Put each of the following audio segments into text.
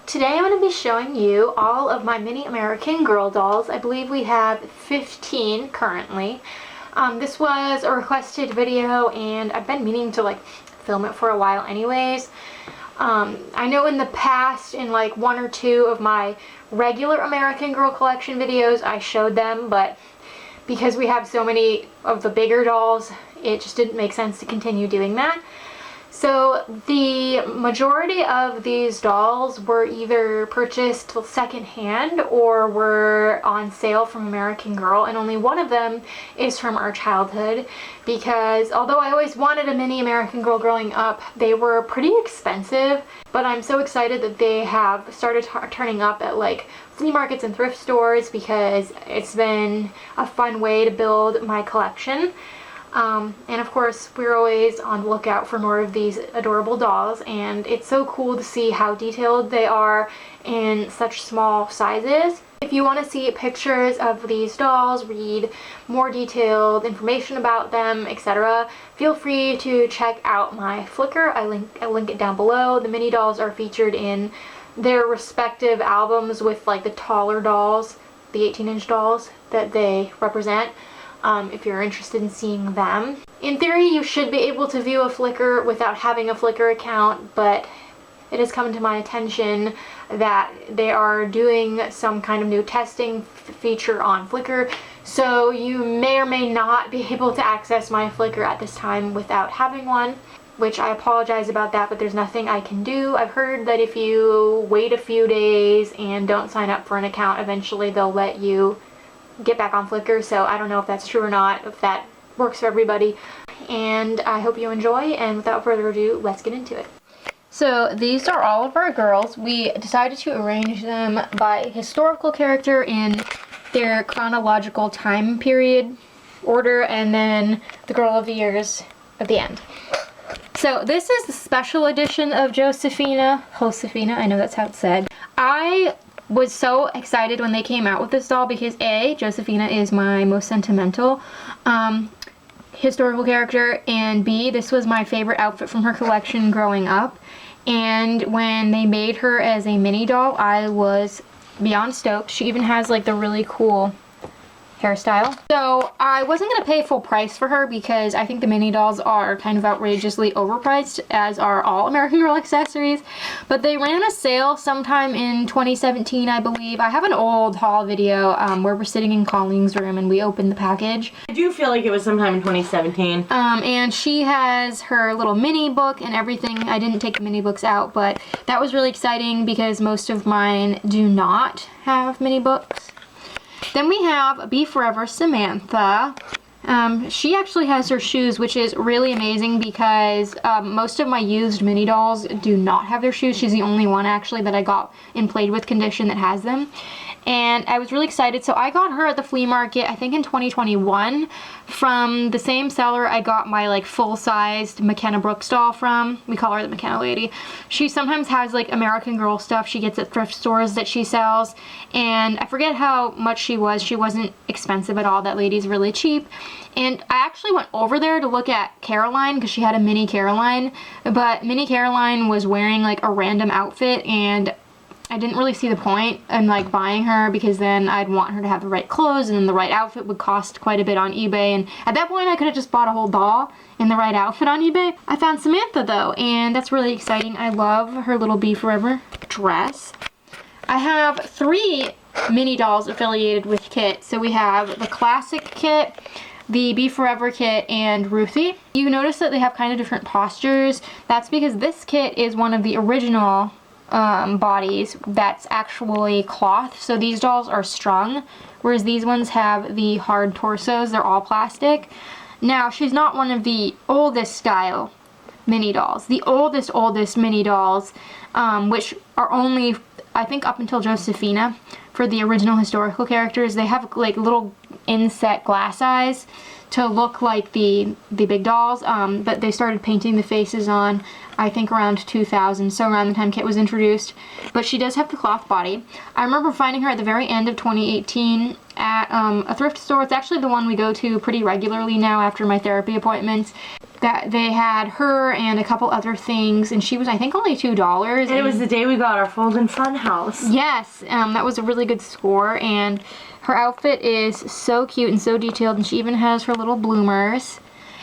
Today I'm going to be showing you all of my mini American Girl dolls. I believe we have 15 currently. This was a requested video and I've been meaning to film it for a while anyways. I know in the past, in like one or two of my regular American Girl collection videos, I showed them, but because we have so many of the bigger dolls, it just didn't make sense to continue doing that. So the majority of these dolls were either purchased secondhand or were on sale from American Girl, and only one of them is from our childhood, because although I always wanted a mini American Girl growing up, they were pretty expensive. But I'm so excited that they have started turning up at like flea markets and thrift stores, because it's been a fun way to build my collection. And of course, we're always on the lookout for more of these adorable dolls, and it's so cool to see how detailed they are in such small sizes. If you want to see pictures of these dolls, read more detailed information about them, etc., feel free to check out my Flickr. I link it down below. The mini dolls are featured in their respective albums with like the taller dolls, the 18-inch dolls that they represent. If you're interested in seeing them. In theory, you should be able to view a Flickr without having a Flickr account, but it has come to my attention that they are doing some kind of new testing feature on Flickr, so you may or may not be able to access my Flickr at this time without having one, which I apologize about that, but there's nothing I can do. I've heard that if you wait a few days and don't sign up for an account, eventually they'll let you get back on Flickr, so I don't know if that's true or not, if that works for everybody. And I hope you enjoy, and without further ado, let's get into it. So these are all of our girls. We decided to arrange them by historical character in their chronological time period order, and then the Girl of the Years at the end. So this is the special edition of Josephina, I know that's how it's said. I was so excited when they came out with this doll because A, Josephina is my most sentimental historical character, and B, this was my favorite outfit from her collection growing up. And when they made her as a mini doll, I was beyond stoked. She even has like the really cool hairstyle. So I wasn't going to pay full price for her because I think the mini dolls are kind of outrageously overpriced, as are all American Girl accessories. But they ran a sale sometime in 2017, I believe. I have an old haul video where we're sitting in Colleen's room and we opened the package. I do feel like it was sometime in 2017. And she has her little mini book and everything. I didn't take the mini books out, but that was really exciting because most of mine do not have mini books. Then we have Be Forever Samantha. She actually has her shoes, which is really amazing because most of my used mini dolls do not have their shoes. She's the only one actually that I got in played with condition that has them. And I was really excited. So I got her at the flea market, I think in 2021, from the same seller I got my like full-sized McKenna Brooks doll from. We call her the McKenna lady. She sometimes has like American Girl stuff she gets at thrift stores that she sells. And I forget how much she was. She wasn't expensive at all. That lady's really cheap. And I actually went over there to look at Caroline because she had a mini Caroline. But mini Caroline was wearing like a random outfit, and I didn't really see the point in like buying her because then I'd want her to have the right clothes, and then the right outfit would cost quite a bit on eBay, and at that point I could have just bought a whole doll in the right outfit on eBay. I found Samantha though, and that's really exciting. I love her little Be Forever dress. I have 3 mini dolls affiliated with Kit. So we have the classic Kit, the Be Forever Kit, and Ruthie. You notice that they have kind of different postures. That's because this kit is one of the original bodies that's actually cloth, so these dolls are strung, whereas these ones have the hard torsos. They're all plastic. Now, she's not one of the oldest style mini dolls. The oldest mini dolls, which are only, I think, up until Josephina, for the original historical characters, they have like little inset glass eyes to look like the big dolls, but they started painting the faces on, I think, around 2000, so around the time Kit was introduced. But she does have the cloth body. I remember finding her at the very end of 2018 at a thrift store. It's actually the one we go to pretty regularly now after my therapy appointments. that they had her and a couple other things, and she was, I think, only $2. And it was the day we got our fold-in fun house. Yes, that was a really good score, and her outfit is so cute and so detailed, and she even has her little bloomers.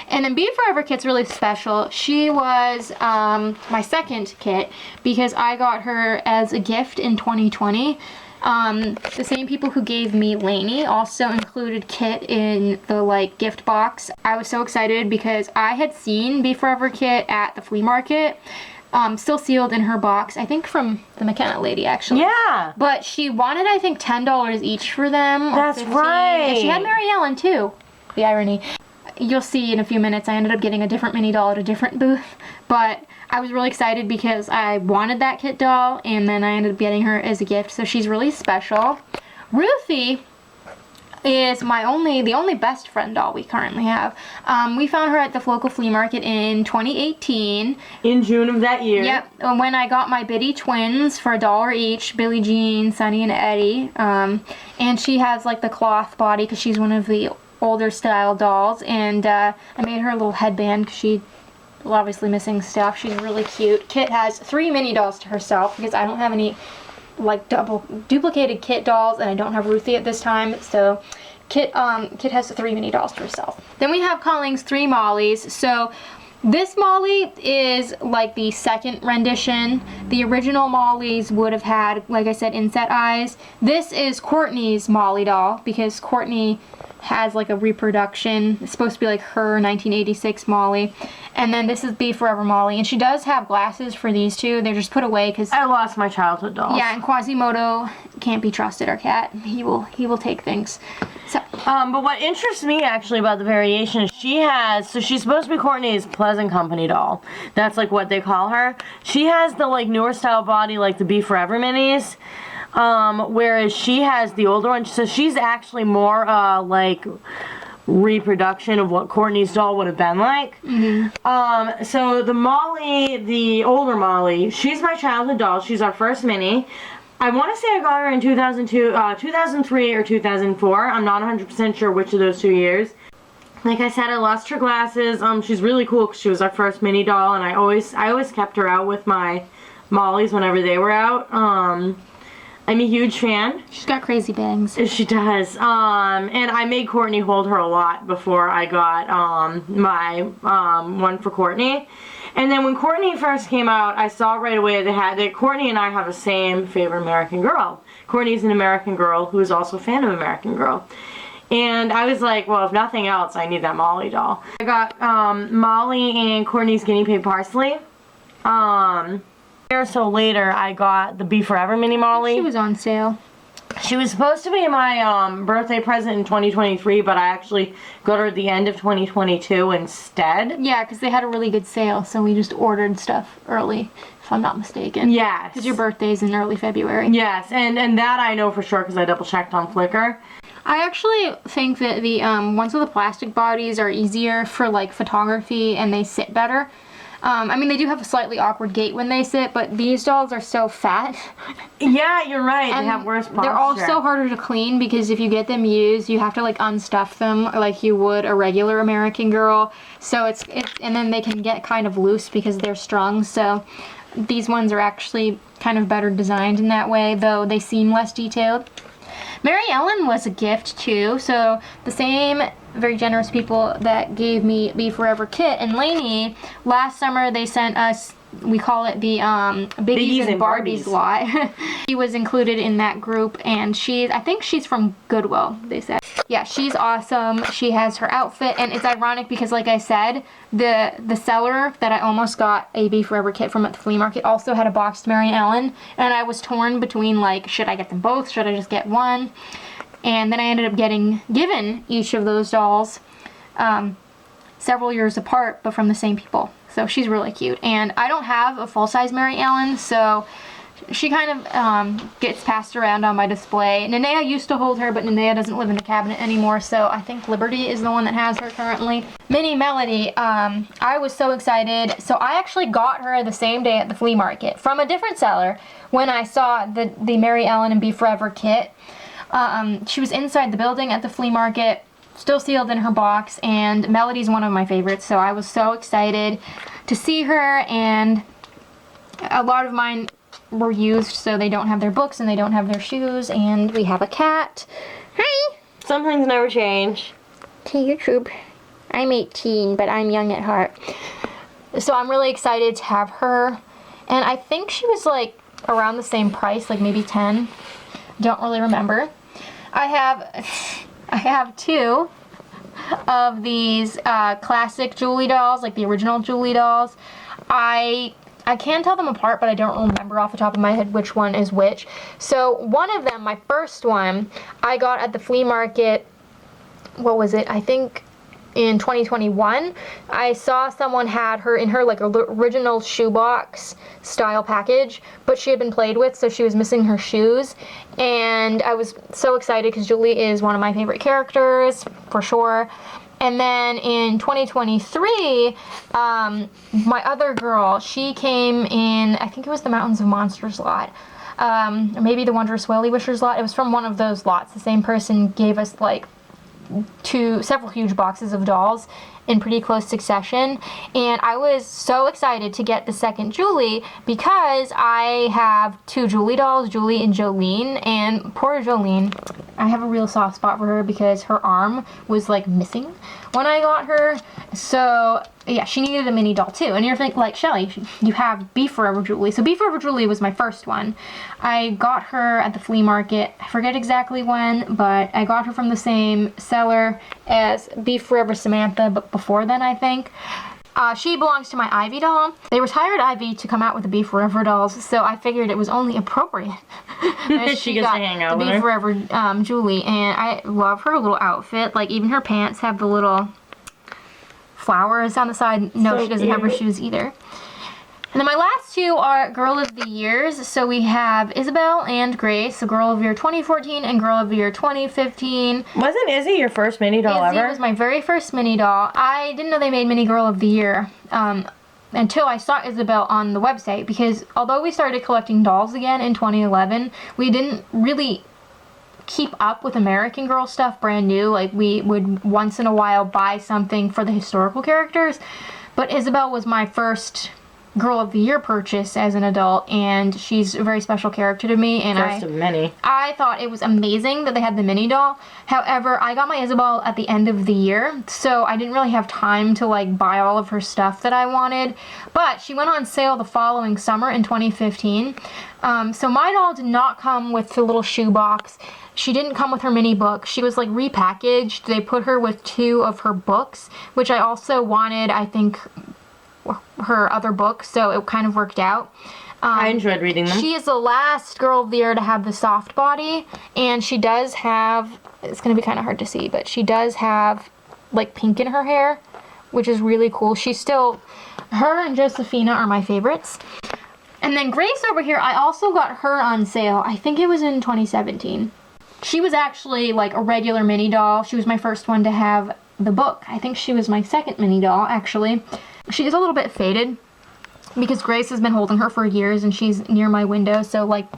And then Be Forever Kit's really special. She was my second kit because I got her as a gift in 2020. The same people who gave me Lainey also included Kit in the gift box. I was so excited because I had seen Be Forever Kit at the flea market, still sealed in her box, I think from the McKenna lady actually. Yeah. But she wanted, I think, $10 each for them. That's $15. right. And she had Mary Ellen too. The irony. You'll see in a few minutes I ended up getting a different mini doll at a different booth, but I was really excited because I wanted that Kit doll, and then I ended up getting her as a gift, so she's really special. Ruthie is the only best friend doll we currently have. We found her at the local flea market in 2018. In June of that year. Yep, when I got my Biddy twins for $1 each, Billie Jean, Sunny, and Eddie. And she has the cloth body because she's one of the older style dolls, and I made her a little headband because she was obviously missing stuff. She's really cute. Kit has 3 mini dolls to herself because I don't have any duplicated Kit dolls, and I don't have Ruthie at this time, so Kit has 3 mini dolls to herself. Then we have Colleen's 3 Mollies. So this Molly is the second rendition. The original Mollies would have had, like I said, inset eyes. This is Courtney's Molly doll because Courtney has a reproduction. It's supposed to be her 1986 Molly. And then this is Be Forever Molly. And she does have glasses for these two. They're just put away because I lost my childhood dolls. yeah, and Quasimodo can't be trusted, our cat. He will take things. So but what interests me actually about the variation is she's supposed to be Courtney's Pleasant Company doll. That's what they call her. She has the newer style body the Be Forever minis. Whereas she has the older one, so she's actually more reproduction of what Courtney's doll would have been like. Mm-hmm. So the Molly, the older Molly, she's my childhood doll. She's our first mini. I want to say I got her in 2003 or 2004. I'm not 100% sure which of those 2 years. Like I said, I lost her glasses. She's really cool because she was our first mini doll, and I always kept her out with my Mollies whenever they were out. I'm a huge fan. she's got crazy bangs. She does. And I made Courtney hold her a lot before I got my one for Courtney. And then when Courtney first came out, I saw right away that Courtney and I have the same favorite American Girl. Courtney's an American Girl who is also a fan of American Girl. And I was like, well, if nothing else, I need that Molly doll. I got Molly and Courtney's Guinea Pig Parsley. A year or so later, I got the Be Forever Mini Molly. She was on sale. She was supposed to be my birthday present in 2023, but I actually got her at the end of 2022 instead. Yeah, because they had a really good sale, so we just ordered stuff early, if I'm not mistaken. Yes. Because your birthday's in early February. Yes, and that I know for sure because I double checked on Flickr. I actually think that the ones with the plastic bodies are easier for photography, and they sit better. I mean, they do have a slightly awkward gait when they sit, but these dolls are so fat. Yeah, you're right. And they have worse posture. they're also harder to clean because if you get them used, you have to unstuff them like you would a regular American Girl. So it's and then they can get kind of loose because they're strung. So these ones are actually kind of better designed in that way, though they seem less detailed. Mary Ellen was a gift too, so the same very generous people that gave me Be Forever Kit and Lainey, last summer they sent us, we call it the Biggies and Barbies lot. She was included in that group, and I think she's from Goodwill, they said. Yeah, she's awesome. She has her outfit, and it's ironic because, like I said, the seller that I almost got a Be Forever Kit from at the flea market also had a boxed Mary Ellen, and I was torn between should I get them both? Should I just get one? And then I ended up given each of those dolls several years apart, but from the same people. So she's really cute. And I don't have a full-size Mary Ellen, so she kind of gets passed around on my display. Nenea used to hold her, but Nenea doesn't live in the cabinet anymore, so I think Liberty is the one that has her currently. Mini Melody, I was so excited. So I actually got her the same day at the flea market from a different seller when I saw the Mary Ellen and Be Forever Kit. She was inside the building at the flea market. still sealed in her box, and Melody's one of my favorites, so I was so excited to see her. And a lot of mine were used, so they don't have their books and they don't have their shoes. And we have a cat. Hi! Some things never change. To YouTube. I'm 18, but I'm young at heart. So I'm really excited to have her. And I think she was like around the same price, like maybe 10. Don't really remember. I have two of these classic Julie dolls, like the original Julie dolls. I can tell them apart, but I don't remember off the top of my head which one is which. So one of them, my first one, I got at the flea market, what was it? I think in 2021. I saw someone had her in her like original shoebox style package, but she had been played with, so she was missing her shoes. And I was so excited because Julie is one of my favorite characters, for sure. And then in 2023, my other girl, she came in, I think it was the Mountains of Monsters lot. Or maybe the Wondrous Well-Wishers lot. It was from one of those lots. The same person gave us like several huge boxes of dolls in pretty close succession, and I was so excited to get the second Julie because I have two Julie dolls, Julie and Jolene, and poor Jolene, I have a real soft spot for her because her arm was like missing when I got her. So yeah, she needed a mini doll too. And you're like, Shelly, you have Be Forever Julie. So Be Forever Julie was my first one. I got her at the flea market. I forget exactly when, but I got her from the same seller as Be Forever Samantha, but before then, I think. She belongs to my Ivy doll. They retired Ivy to come out with the Be Forever dolls, so I figured it was only appropriate that she gets to hang out the with Be her. Forever Julie, and I love her little outfit. Like, even her pants have the little flowers on the side. No, So she doesn't have her cute. shoes either. And then my last two are Girl of the Years. So we have Isabel and Grace, so Girl of the Year 2014 and Girl of the Year 2015. Wasn't Izzy your first mini doll Izzy ever? was my very first mini doll. I didn't know they made Mini Girl of the Year until I saw Isabel on the website, because although we started collecting dolls again in 2011, we didn't really keep up with American Girl stuff brand new. Like, we would once in a while buy something for the historical characters, but Isabel was my first Girl of the Year purchase as an adult, and she's a very special character to me, and First of many. I thought it was amazing that they had the mini doll. However, I got my Isabel at the end of the year, so I didn't really have time to like buy all of her stuff that I wanted, but she went on sale the following summer in 2015. So my doll did not come with the little shoebox. She didn't come with her mini book. She was like repackaged. They put her with two of her books, which I also wanted, I think, her other books, so it kind of worked out. I enjoyed reading them. She is the last Girl of the Year to have the soft body, and she does have, it's going to be kind of hard to see, but she does have like pink in her hair, which is really cool. She's still, her and Josephina are my favorites. And then Grace over here, I also got her on sale. I think it was in 2017. She was actually like a regular mini doll. She was my first one to have the book. I think she was my second mini doll, actually. She is a little bit faded because Grace has been holding her for years and she's near my window, so like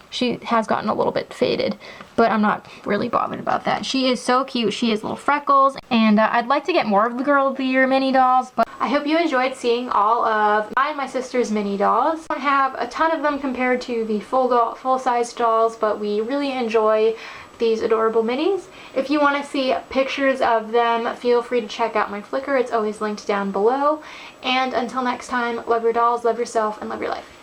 she has gotten a little bit faded, but I'm not really bothered about that. She is so cute. She has little freckles, and I'd like to get more of the Girl of the Year mini dolls, but I hope you enjoyed seeing all of my and my sister's mini dolls. I don't have a ton of them compared to the full-size dolls, but we really enjoy these adorable minis. If you want to see pictures of them, feel free to check out my Flickr. It's always linked down below. And until next time, love your dolls, love yourself, and love your life.